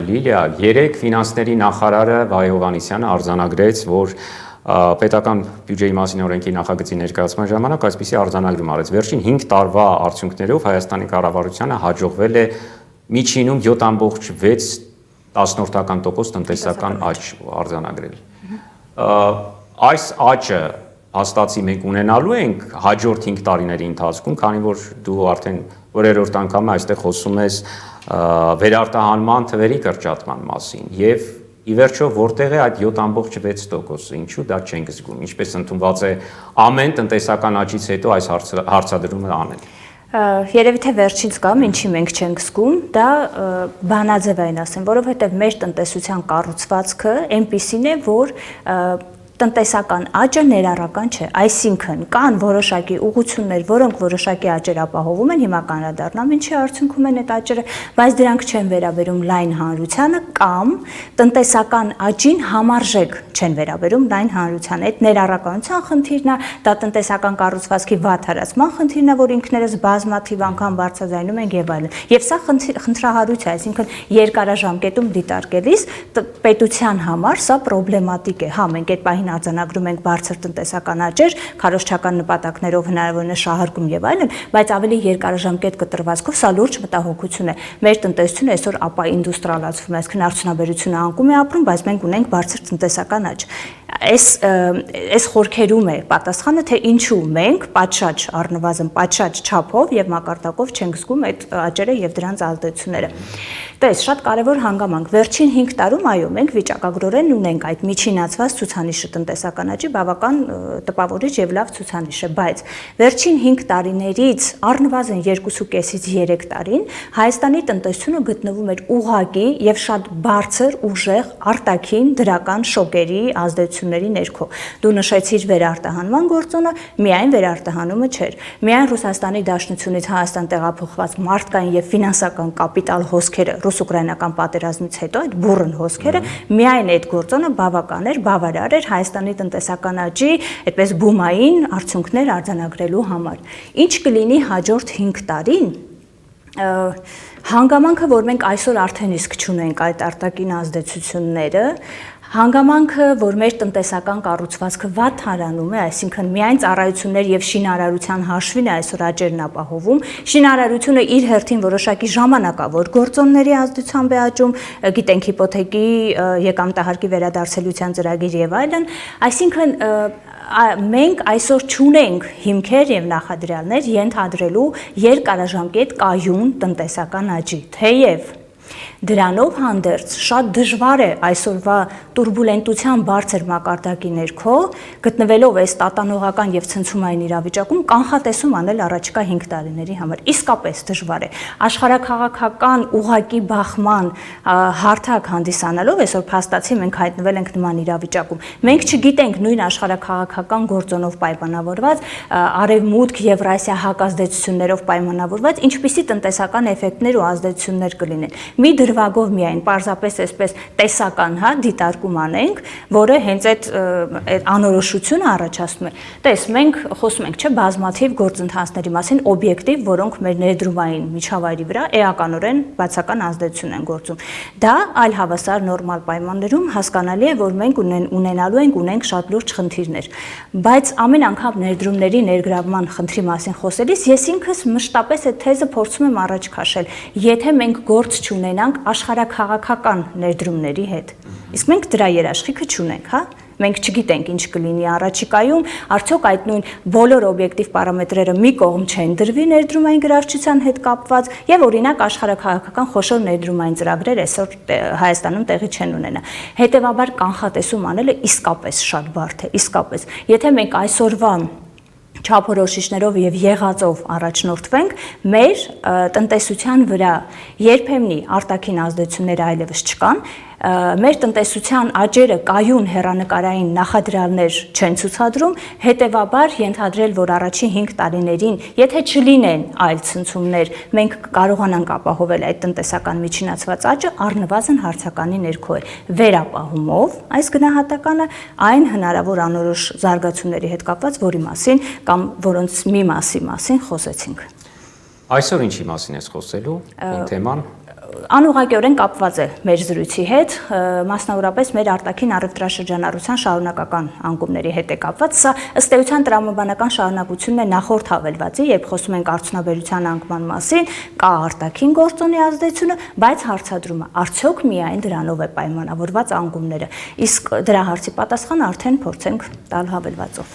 Լիլիա, երեք ֆինանսների նախարարը Վայո Հովհաննիսյանը արձանագրեց, որ պետական բյուջեի մասին օրենքի նախագծի ներկայացման ժամանակ այսպիսի արձանագրում արեց. վերջին 5 տարվա արդյունքներով Հայաստանի կառավարությանը հաջողվել է միջինում 7.6% տնտեսական աճ արձանագրել։ Այս աճը հաստատի մենք ունենալու ենք հաջորդ 5 տարիների ընթացքում, քանի որ դու արդեն որերորդ անգամ այստեղ խոսում ես վերարտահանման թվերի կրճատման մասին եւ ի վերջո որտեղ է այդ 7.6%-ը, ինչու դա չենք զգում, ինչպես ընդունված է ամեն տնտեսական աճից հետո այս հարցադրումը անել։ Երևի թե վերջին զգամ, ինչի մենք չենք զգում, դա բանաձև այն ասեմ, որովհետև մեր տնտեսության կառուցվածքը այնպիսին է, որ տնտեսական աճը ներառական չէ, այսինքն կան որոշակի ուղղություններ, որոնք որոշակի աճեր ապահովում են, հիմա կանրադառնամ ինչի արդյունքում են այդ աճերը, բայց դրանք չեն վերաբերում լայն հանրությանը կամ տնտեսական աճին համարժեք չեն վերաբերում լայն հանրությանը։ Այդ ներառականության խնդիրն է, դա տնտեսական կառուցվածքի վատ հարացման խնդիրն է, որ ինքներս բազմաթիվ անգամ բարձրաձայնում ենք եւ այլն։ Եվ սա խնդրահարույց է, այսինքն երկարաժամկետում դիտարկելիս պետության համար սա պրոբլեմատիկ է։ Հա, մենք այդ պահին արձանագրում ենք բարձր տնտեսական աճեր, քարոզչական նպատակներով հնարավորինս շահարկում եւ այլն, բայց ավելի երկարաժամկետ կտրվածքով սա լուրջ մտահոգություն է։ Մեր տնտեսությունը այսօր ապաինդուստրիալացվում է, այսինքն արդյունաբերությունը անկում է ապրում, բայց մենք ունենք բարձր տնտեսական աճ։ Այս խորքերում է պատասխանը, թե ինչու մենք պատշաճ առնվազն պատշաճ չափով եւ մակարդակով չենք զգում այդ աճերը եւ դրանց ազդեցությունները։ Տես, շատ կարևոր հանգամանք։ Վերջին 5 տարում այո, մենք վիճակագրորեն ունենք այդ միջինացված ցուցանիշը տնտեսական աճի բավական տպավորիչ եւ լավ ցուցանիշ է, բայց վերջին 5 տարիներից առնվազն 2.5-ից 3 տարին Հայաստանի տնտեսությունը գտնվում էր ուղղակի եւ շատ բարձր ուժեղ արտաքին դրական շոկերի ազդեցությունների ներքո։ Դու նշեցիր վերարտահանման գործոնը, միայն վերարտահանումը չէր։ Միայն Ռուսաստանի Դաշնությունից Հայաստան տեղափոխված մարդկային եւ ֆինանսական կապիտալ հոսքերը ռուս-ուկրաինական պատերազմից հետո այդ բուռն հոսքերը միայն այդ գործոնը բավական էր, բավարար էր Հայաստանի տնտեսական աճի այդպես բումային արդյունքներ արձանագրելու համար։ Ինչ կլինի հաջորդ 5 տարին, հանգամանքը, որ մենք այսօր արդեն իսկ չունենք այդ արտաքին ազդեցությունները, հանգամանքը, որ մեր տնտեսական կառուցվածքը վատ հարանում է, այսինքն միայն ծառայություններ եւ շինարարության հաշվին է այսօր աճերն ապահովում, շինարարությունը իր հերթին որոշակի ժամանակավոր գործոնների ազդեցությամբ է աճում, գիտենք հիպոթեկի եկամտահարկի վերադարձելիության ծրագիր եւ այլն, այսինքն մենք այսօր չունենք հիմքեր եւ նախադրյալներ ենթադրելու երկարաժամկետ կայուն տնտեսական աճի, թեև դրանով հանդերձ շատ դժվար է այսօրվա տուրբուլենտության բարձր մակարդակի ներքո գտնվելով այս տատանողական եւ ցնցումային իրավիճակում կանխատեսում անել առաջիկա 5 տարիների համար։ Իսկապես դժվար է։ Աշխարհաքաղաքական ուղղակի բախման հարթակ հանդիսանալով այսօր փաստացի մենք հայտնվել ենք նման իրավիճակում։ Մենք չգիտենք նույն աշխարհաքաղաքական գործոնով պայմանավորված արևմուտք Եվրասիա հակազդեցություններով պայմանավորված ինչպիսի տնտեսական էֆեկտներ ու ազդեցություններ կլինեն։ Մի դրվագով միայն պարզապես այսպես տեսական, հա, դիտարկում անենք, որը հենց այդ անորոշությունը առաջացնում է։ Տես, մենք խոսում ենք, չէ, բազմաթիվ գործընթացների մասին, օբյեկտիվ, որոնք մեր ներդրումային միջավայրի վրա էականորեն բացական ազդեցություն են գործում։ Դա այլ հավասար նորմալ պայմաններում հասկանալի է, որ մենք ունենք շատ լուրջ խնդիրներ։ Բայց ամեն անգամ ներդրումների ներգրավման խնդրի մասին խոսելիս ես ինքս մշտապես այդ թեզը փորձում եմ առաջ քաշել։ Եթե մենք գործ չունենանք աշխարհաքաղաքական ներդրումների հետ, իսկ մենք դրա երաշխիքը չունենք, հա։ Մենք չգիտենք ինչ կլինի առաջիկայում, արդյոք այդ նույն բոլոր օբյեկտիվ պարամետրերը մի կողմ չեն դրվի ներդրումային գրավչության հետ կապված եւ օրինակ աշխարհաքաղաքական խոշոր ներդրումային ծրագրեր այսօր Հայաստանում տեղի չեն ունենա։ Հետևաբար կանխատեսում անելը իսկապես շատ բարդ է, իսկապես։ Եթե մենք այսօրվա չափորոշիչներով եւ եղածով առաջնորդվենք, մեր տնտեսության վրա երբեմնի արտաքին ազդեցությունները այլևս չկան, մեր տնտեսության աճերը կայուն հեռանկարային նախադրյալներ չեն ցուցադրում, հետևաբար ենթադրել, որ առաջին 5 տարիներին, եթե չլինեն այլ ցնցումներ, մենք կարողանանք ապահովել այդ տնտեսական միջինացված աճը, առնվազն հարցականի ներքո է։ Վերապահումով այս գնահատականը այն հնարավոր անորոշ զարգացումների հետ կապված, որի մասին կամ որոնց մի մասին խոսեցինք։ Այսօր ինչի մասին ես խոսելու, թեման անուղղակիորեն կապված է մեր զրույցի հետ, մասնավորապես մեր արտաքին առևտրաշրջանառության շարունակական անկումների հետ է կապված։ Սա ըստ էության տրամաբանական շարունակությունն է նախորդ հավելվածի, երբ խոսում ենք արդյունաբերության անկման մասին, կա արտաքին գործոնի ազդեցությունը, բայց հարցադրումը արդյոք միայն դրանով է պայմանավորված անկումները։ Իսկ դրա հարցի պատասխանը արդեն փորձենք տալ հավելվածով։